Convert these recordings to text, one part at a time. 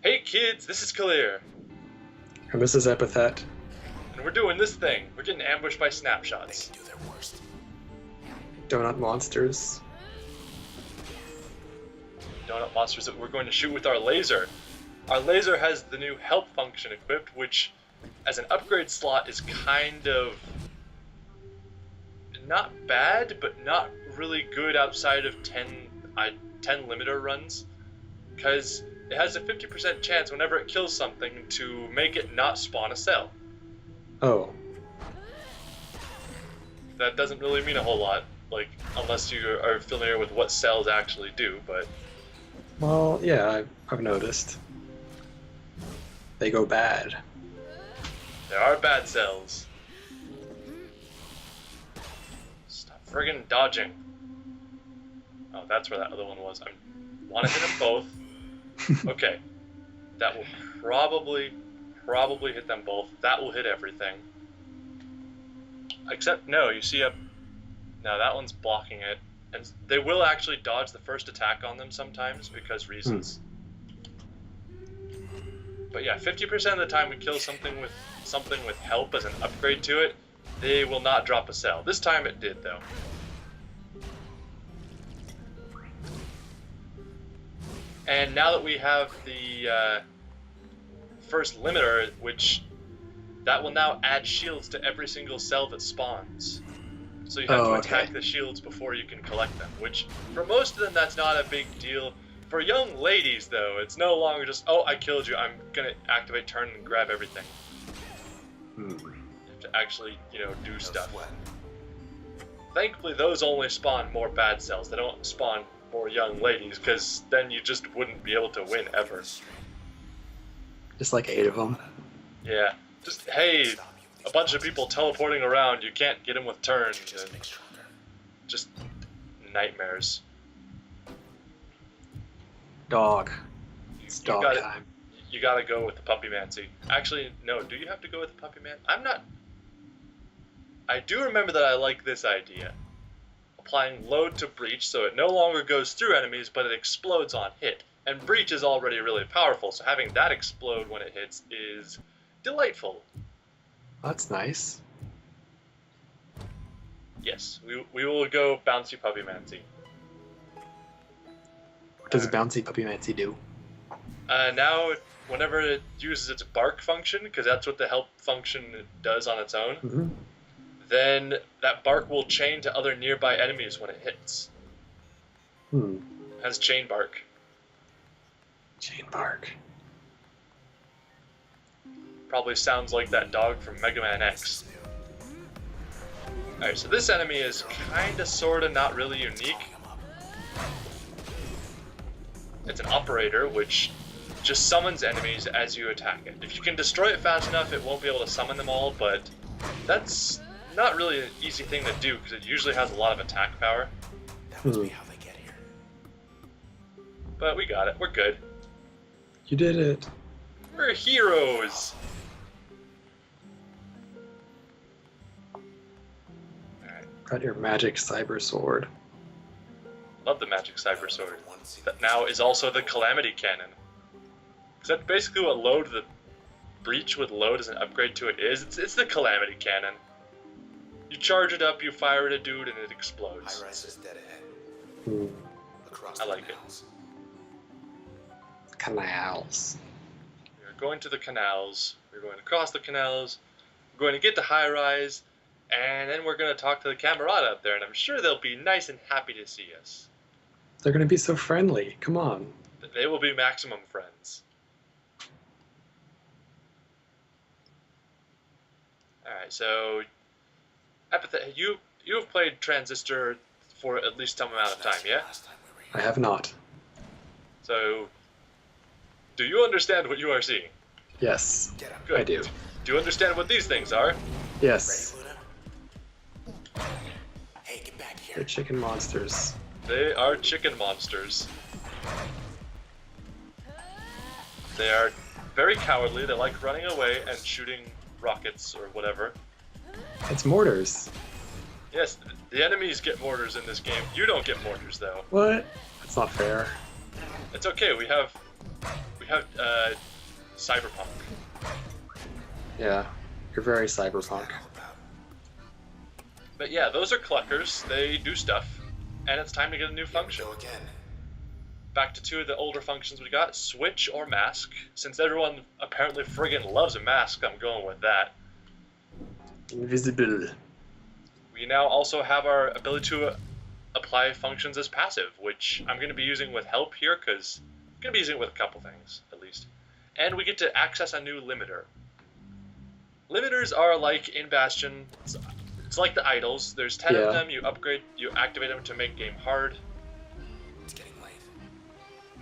Hey kids, this is Kalir, And this is Epithet. and we're doing this thing. We're getting ambushed by They snapshots. can do their worst. Donut monsters. Donut monsters that we're going to shoot with our laser. Our laser has the new help function equipped, which, as an upgrade slot, is kind of not bad, but not really good outside of 10 limiter runs, because it has a 50% chance whenever it kills something to make it not spawn a cell. Oh, That doesn't really mean a whole lot, like, unless you are familiar with what cells actually do, but well, yeah, I've noticed. They go bad. there are bad cells. Stop friggin' dodging. Oh, that's where that other one was. I want to hit them both. Okay. That will probably hit them both. That will hit everything. Except, no, you see no, that one's blocking it. And they will actually dodge the first attack on them sometimes because reasons. But yeah, 50% of the time we kill something with help as an upgrade to it, they will not drop a cell. This time it did, though. And now that we have the first limiter, that will now add shields to every single cell that spawns. So you have to attack the shields before you can collect them, which for most of them that's not a big deal. For young ladies though, it's no longer just, oh, I killed you, I'm gonna activate turn and grab everything. You have to actually, do stuff. Thankfully those only spawn more bad cells. They don't spawn more young ladies, because then you just wouldn't be able to win ever. Just like 8 of them. Yeah, just, hey, a bunch of people teleporting around, you can't get them with turns, and just nightmares. Dog. It's dog gotta- time. You gotta go with the Puppy Mancy. Actually, no, do you have to go with the Puppy Man? I do remember that I like this idea. Applying load to breach so it no longer goes through enemies, but it explodes on hit. And breach is already really powerful, so having that explode when it hits is delightful. That's nice. Yes, we will go Bouncy Puppy Mancy. What does Bouncy Puppy Mancy do? Now, whenever it uses its bark function, because that's what the help function does on its own, then that bark will chain to other nearby enemies when it hits. It has chain bark. Chain bark. Probably sounds like that dog from Mega Man X. Alright, so this enemy is kinda, sorta, not really unique. It's an operator, which just summons enemies as you attack it. If you can destroy it fast enough, it won't be able to summon them all, but that's not really an easy thing to do, because it usually has a lot of attack power. That must be how they get here. But we got it, we're good. You did it. We're heroes! Got your magic cyber sword. Love the magic cyber sword. That now is also the calamity cannon. Because that's basically what the breach with load as an upgrade to it is. It's the calamity cannon. You charge it up, you fire at a dude, and it explodes. High-rise is dead ahead. Across I the like it. Canals. canals. We're going to the canals, we're going across the canals, we're going to get to high rise, and then we're going to talk to the camarada up there, and I'm sure they'll be nice and happy to see us. They're gonna be so friendly. Come on. They will be maximum friends. Alright, so Epithet, you have played Transistor for at least some amount of time, yeah? I have not. So, do you understand what you are seeing? Yes, Get up. Good. I do. Do you understand what these things are? Yes, Ready, Luna? Hey, get back they're here. chicken monsters. They are chicken monsters. They are very cowardly. They like running away and shooting rockets or whatever. It's mortars. Yes, the enemies get mortars in this game. You don't get mortars though. What? That's not fair. It's okay. We have We have Cyberpunk. Yeah, you're very cyberpunk. All about. But yeah, those are cluckers. They do stuff, and it's time to get a new Here we function. go again. Back to two of the older functions we got, switch or mask. Since everyone apparently friggin' loves a mask, I'm going with that. Invisible. We now also have our ability to apply functions as passive, which I'm going to be using with help here, because I'm going to be using it with a couple things, at least. And we get to access a new limiter. Limiters are like in Bastion, it's like the idols. There's 10 of them, you activate them to make game hard. It's getting late.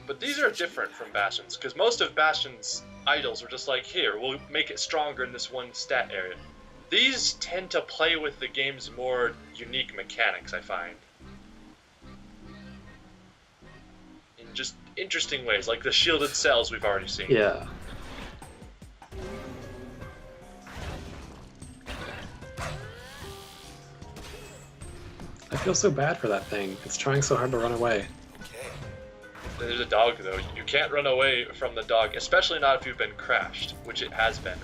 But these are different from Bastion's, because most of Bastion's idols were just like, here, we'll make it stronger in this one stat area. These tend to play with the game's more unique mechanics, I find. In just interesting ways, like the shielded cells we've already seen. Yeah. I feel so bad for that thing. It's trying so hard to run away. Okay. There's a dog, though. You can't run away from the dog, especially not if you've been crashed, which it has been.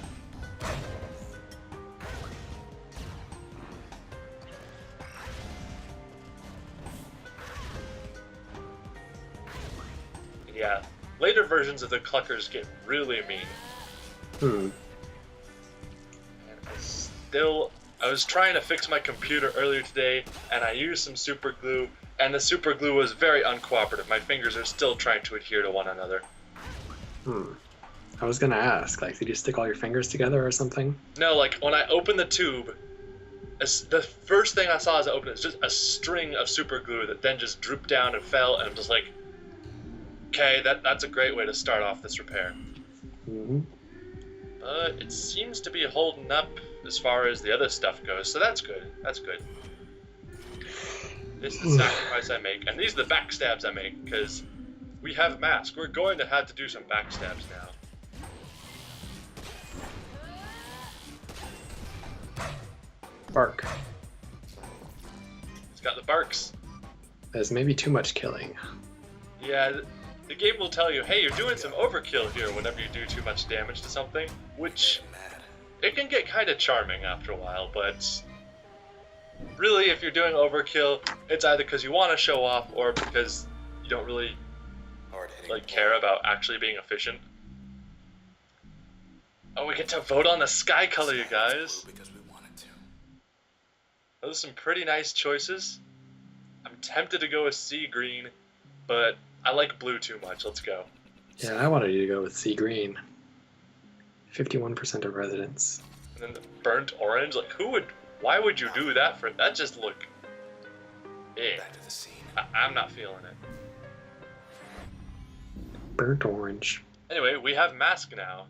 Yeah, later versions of the cluckers get really mean. And I was trying to fix my computer earlier today, and I used some super glue, and the super glue was very uncooperative. My fingers are still trying to adhere to one another. I was gonna ask, like, did you stick all your fingers together or something? No, like, when I opened the tube, the first thing I saw as I opened it was just a string of super glue that then just drooped down and fell, and I'm just like, okay, that's a great way to start off this repair. But it seems to be holding up as far as the other stuff goes, so that's good. That's good. This is the sacrifice I make, and these are the backstabs I make, because we have mask. We're going to have to do some backstabs now. Bark. It's got the barks. There's maybe too much killing. Yeah, the game will tell you, hey, you're doing some overkill here whenever you do too much damage to something, which it can get kind of charming after a while, but really, if you're doing overkill, it's either because you want to show off or because you don't really care about actually being efficient. Oh, we get to vote on the sky color, you guys. Because we wanted to. Those are some pretty nice choices. I'm tempted to go with sea green, but I like blue too much. Let's go. Yeah, I wanted you to go with sea green. 51% of residents. And then the burnt orange, like why would you do that for, that just look, Back to the scene. I'm not feeling it. Burnt orange. Anyway, we have mask now.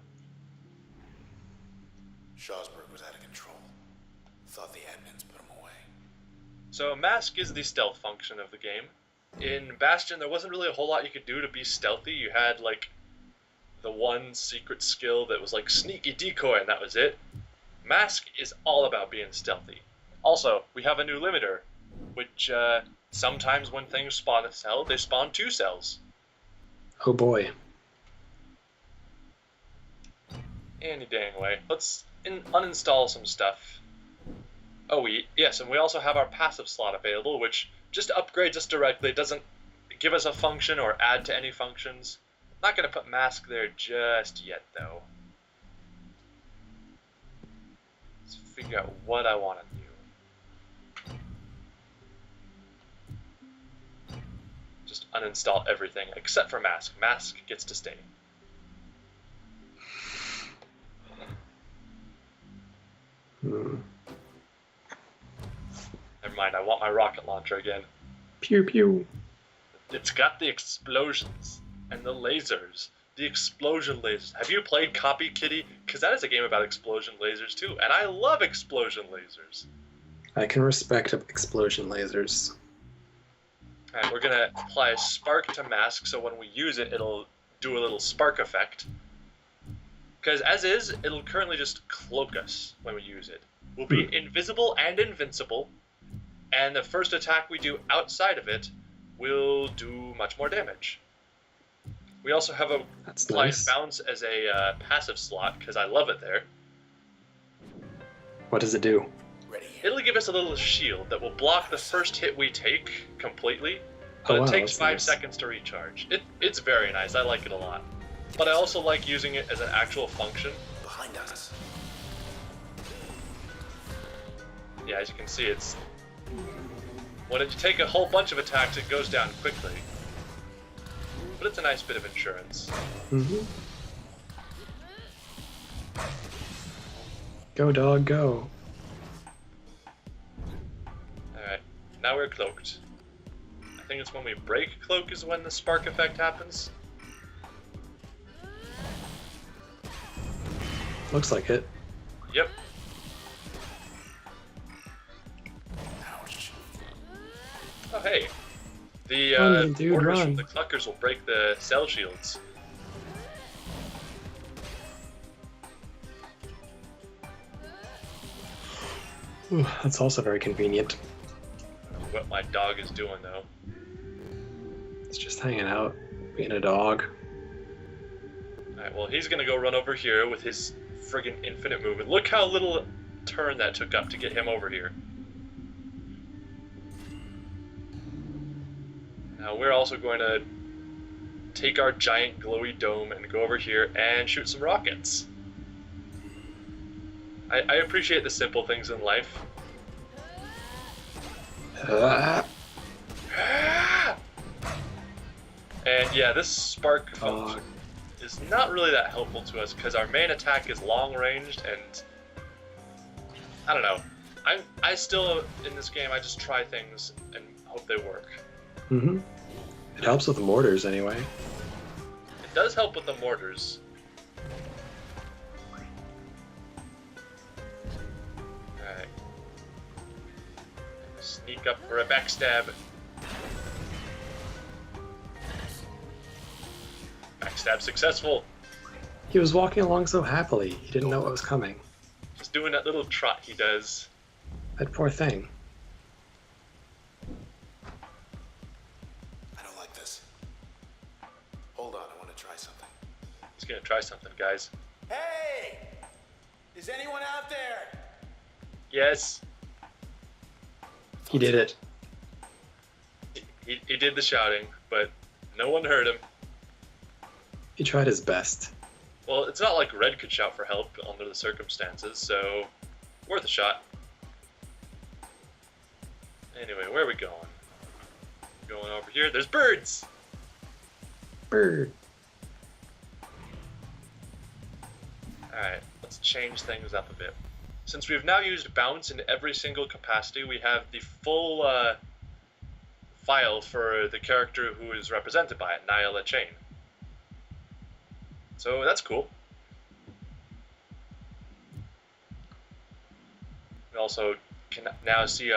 Shawsburg was out of control. Thought the admins put him away. So mask is the stealth function of the game. In Bastion, there wasn't really a whole lot you could do to be stealthy. You had like the one secret skill that was like sneaky decoy, and that was it. Mask is all about being stealthy. Also, we have a new limiter, which sometimes when things spawn a cell, they spawn 2 cells. Oh boy. Any dang way. Let's uninstall some stuff. Oh, yes, and we also have our passive slot available, which just upgrades us directly. It doesn't give us a function or add to any functions. Not going to put mask there just yet, though. Let's figure out what I want to do. Just uninstall everything except for mask. Mask gets to stay. Never mind, I want my rocket launcher again. Pew pew. It's got the explosions and the lasers. The explosion lasers. Have you played Copy Kitty? Because that is a game about explosion lasers too, and I love explosion lasers. I can respect explosion lasers. Alright, we're gonna apply a spark to mask, so when we use it, it'll do a little spark effect. Because as is, it'll currently just cloak us when we use it. We'll be invisible and invincible, and the first attack we do outside of it will do much more damage. We also have a That's Blind nice. Bounce as a passive slot, because I love it there. What does it do? Ready. It'll give us a little shield that will block the first hit we take completely, but Oh, wow, it takes that's 5 nice. seconds to recharge. It's very nice, I like it a lot. But I also like using it as an actual function. Behind us. Yeah, as you can see, it's... when you take a whole bunch of attacks, it goes down quickly. But it's a nice bit of insurance. Mm-hmm. Go, dog, go. Alright, now we're cloaked. I think it's when we break cloak is when the spark effect happens. Looks like it. Yep. Ouch. Oh, hey. The Run, dude, orders run. from the Cluckers will break the cell shields. Ooh, that's also very convenient. I don't know what my dog is doing, though. It's just hanging out, being a dog. Alright, well, he's gonna go run over here with his friggin' infinite movement. Look how little turn that took up to get him over here. Now we're also going to take our giant glowy dome and go over here and shoot some rockets. I appreciate the simple things in life. Ah, And yeah, this spark dog. function is not really that helpful to us because our main attack is long ranged, and I don't know. I still in this game I just try things and hope they work. Mm-hmm. It helps with the mortars anyway. It does help with the mortars. Alright. Sneak up for a backstab. Backstab successful. He was walking along so happily. He didn't know what was coming. Just doing that little trot he does. That poor thing. I don't like this. Hold on, I want to try something. He's gonna try something, guys. Hey! Is anyone out there? Yes, He did it. he did the shouting, but no one heard him. He tried his best. Well, it's not like Red could shout for help under the circumstances, so worth a shot. Anyway, where are we going? Going over here. There's birds! Bird. Alright, let's change things up a bit. Since we've now used bounce in every single capacity, we have the full file for the character who is represented by it, Nyla Chain. So that's cool. We also can now see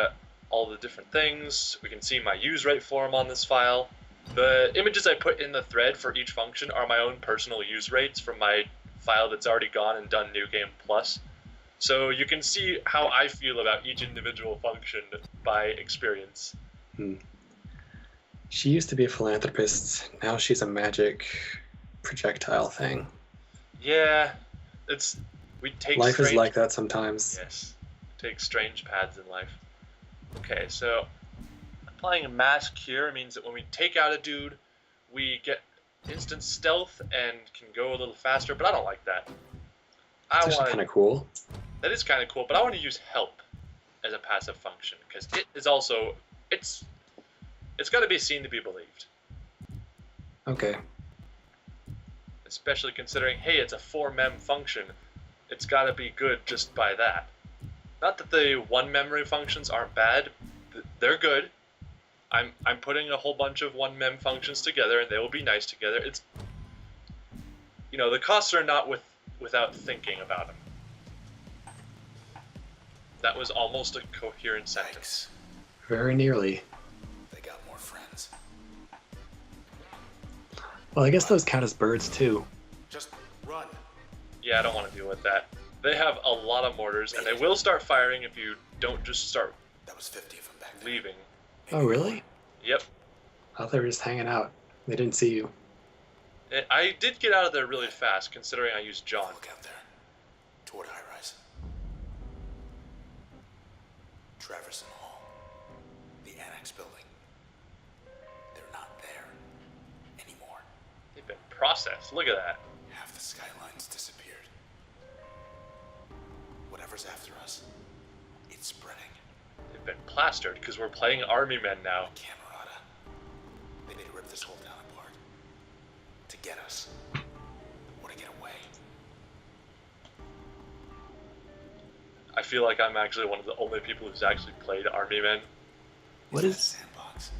all the different things. We can see my use rate form on this file. The images I put in the thread for each function are my own personal use rates from my file that's already gone and done New Game Plus. So you can see how I feel about each individual function by experience. She used to be a philanthropist. Now she's a magic projectile thing. Yeah, we take Life is strange- like that sometimes. Yes, take strange paths in life. Okay, so applying a mask here means that when we take out a dude, we get instant stealth and can go a little faster, but I don't like that. It's actually kind of cool. That is kind of cool, but I want to use help as a passive function because it is also it's got to be seen to be believed. Okay. Especially considering, hey, it's a 4-mem function. It's got to be good just by that. Not that the 1-memory functions aren't bad. They're good. I'm putting a whole bunch of 1-mem functions together, and they will be nice together. It's, the costs are not without thinking about them. That was almost a coherent sentence. Very nearly. They got more friends. Well, I guess those count as birds too. Just run. Yeah, I don't want to deal with that. They have a lot of mortars, and they will start firing if you don't just start That was 50 of them back there. leaving. Oh, really? Yep. I thought they were just hanging out. They didn't see you. I did get out of there really fast, considering I used John. Look out there. Toward high rise. Traverson Hall. The annex building. They're not there anymore. They've been processed. Look at that. Half the skyline's disappeared. Whatever's after us, it's spreading. They've been plastered because we're playing army men now. Camerata. They need to rip this whole town apart. To get us. Or to get away. I feel like I'm actually one of the only people who's actually played army men. What that is sandbox?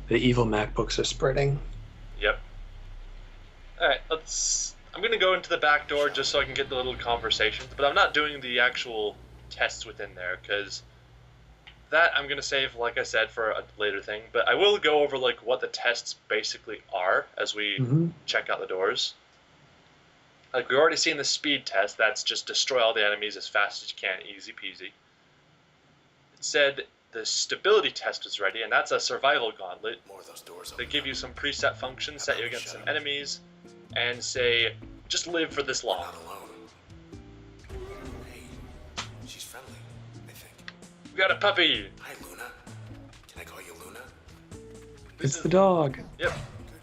the evil MacBooks are spreading? Yep. Alright, I'm gonna go into the back door just so I can get the little conversations, but I'm not doing the actual tests within there, because that I'm gonna save, like I said, for a later thing. But I will go over like what the tests basically are as we check out the doors. Like, we've already seen the speed test. That's just destroy all the enemies as fast as you can, easy peasy. It said the stability test is ready, and that's a survival gauntlet. More of those doors They open give up. you some preset functions, set you against some enemies, and say, just live for this long. Not alone. Hey, she's friendly, I think. We got a puppy! Hi, Luna. Can I call you Luna? It's the dog. Yep,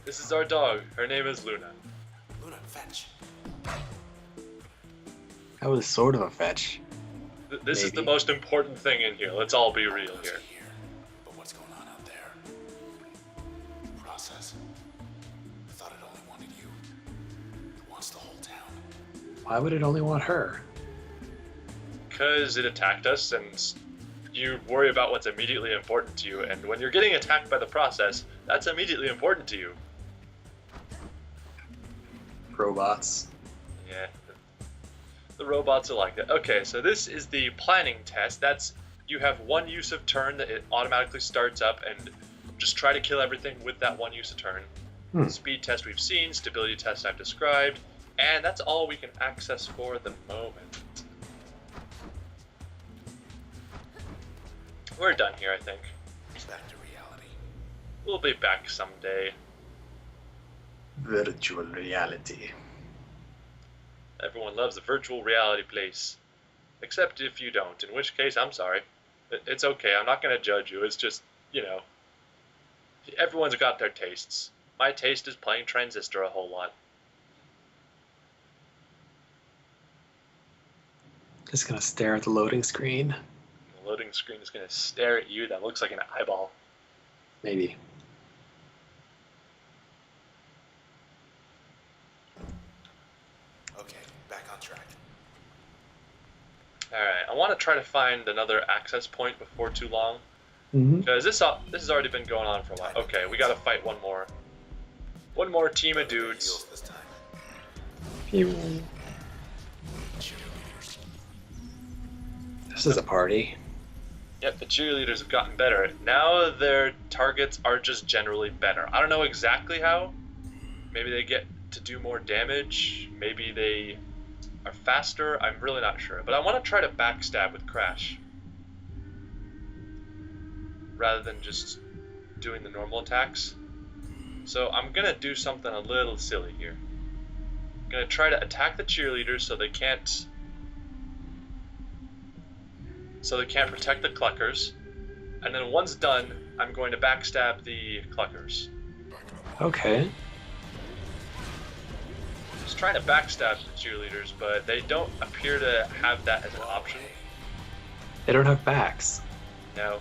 this is our dog. Her name is Luna. Luna, fetch. That was sort of a fetch. This is the Maybe. most important thing in here. Let's all be real here. But what's going on out there? Process. I thought it only wanted you. It wants the whole town. Why would it only want her? Because it attacked us, and you worry about what's immediately important to you, and when you're getting attacked by the process, that's immediately important to you. Robots. Yeah. The robots are like that. Okay, so this is the planning test. That's, you have one use of turn that it automatically starts up, and just try to kill everything with that one use of turn. Speed test we've seen, stability test I've described, and that's all we can access for the moment. We're done here, I think. Back to reality. We'll be back someday. Virtual reality. Everyone loves a virtual reality place. Except if you don't, in which case, I'm sorry. It's okay, I'm not going to judge you. It's just, you know, everyone's got their tastes. My taste is playing Transistor a whole lot. Just gonna stare at the loading screen. The loading screen is going to stare at you. That looks like an eyeball. Maybe. Okay, back on track. Alright, I want to try to find another access point before too long. Mm-hmm. Because this has already been going on for a while. Okay, we got to fight one more. One more team of dudes. Heels this time. Cheerleaders. This is a party. Yep, the cheerleaders have gotten better. Now their targets are just generally better. I don't know exactly how. Maybe they get to do more damage. Maybe they are faster. I'm really not sure. But I want to try to backstab with Crash, rather than just doing the normal attacks. So I'm going to do something a little silly here. I'm going to try to attack the cheerleaders so they can't protect the Cluckers. And then once done, I'm going to backstab the Cluckers. Okay. Just trying to backstab the cheerleaders, but they don't appear to have that as an option. They don't have backs. No.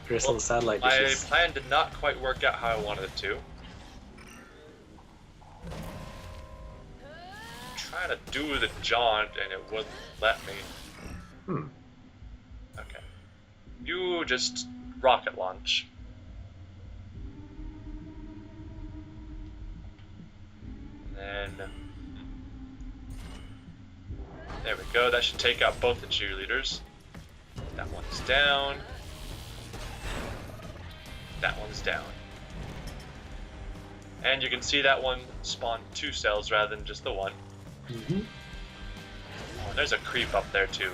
They're just little satellite My dishes. plan did not quite work out how I wanted it to. I'm trying to do the jaunt and it wouldn't let me. Okay. You just rocket launch. And then there we go. That should take out both the cheerleaders. That one's down. That one's down. And you can see that one spawned 2 cells rather than just the one. Mm-hmm. Oh, and there's a creep up there too.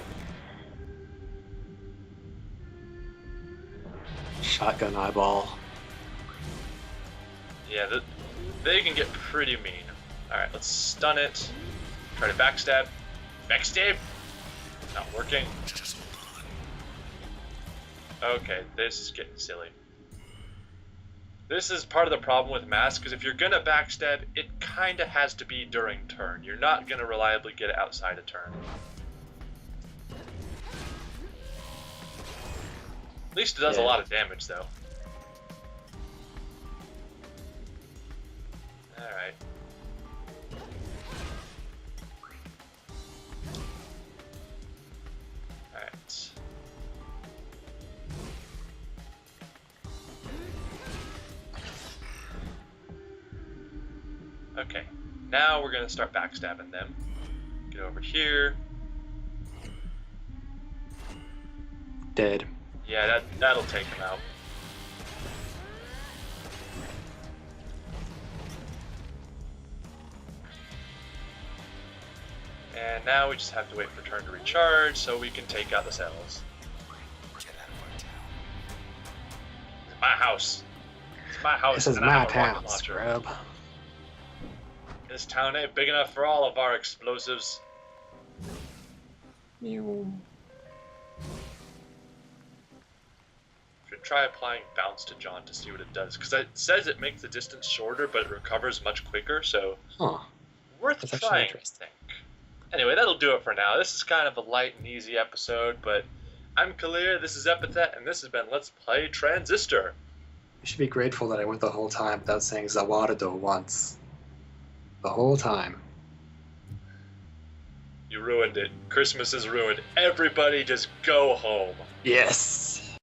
Shotgun eyeball. Yeah, they can get pretty mean. Alright, let's stun it. Try to backstab. Backstab? Not working. Just hold on. Okay, this is getting silly. This is part of the problem with mass, because if you're gonna backstab, it kinda has to be during turn. You're not gonna reliably get it outside a turn. At least it does a lot of damage, though. Alright. Alright. Okay, now we're gonna start backstabbing them. Get over here. Dead. Yeah, that'll take him out. And now we just have to wait for turn to recharge so we can take out the cells. Get out of our town. It's my house. It's my house. This is and I my have a rocket town, launcher. scrub. This town ain't big enough for all of our explosives. Should try applying bounce to John to see what it does, because it says it makes the distance shorter, but it recovers much quicker. So Huh. worth That's actually trying, I interesting. think. Anyway, that'll do it for now. This is kind of a light and easy episode, but I'm Kalir, this is Epithet, and this has been Let's Play Transistor. You should be grateful that I went the whole time without saying Zawardo once. The whole time. You ruined it. Christmas is ruined. Everybody just go home. Yes!